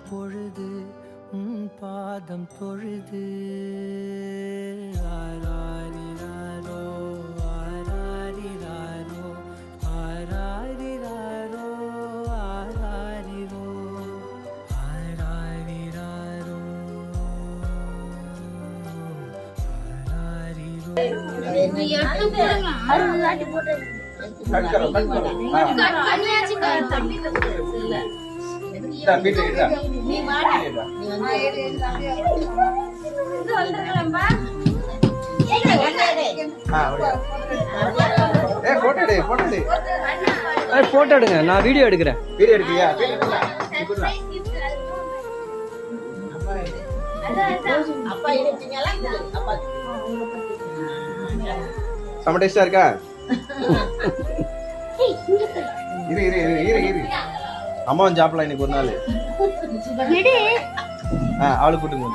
பொழுது உன் பாதம் தொழுது ஆராரிராரோ ஆராரிராரோ ஆராரிராரோ ஆராரிரோ ஆராரிராரோ போட்டோ எடுங்க, நான் வீடியோ எடுக்கிறேன். வீடியோ எடுக்கியா? செம டேஸ்டா இருக்கா? இரு இரு இரு இரு அம்மா வந்து சாப்பிடலாம் இன்னைக்கு ஒரு நாள். அவளுக்கு கூட்டுங்க.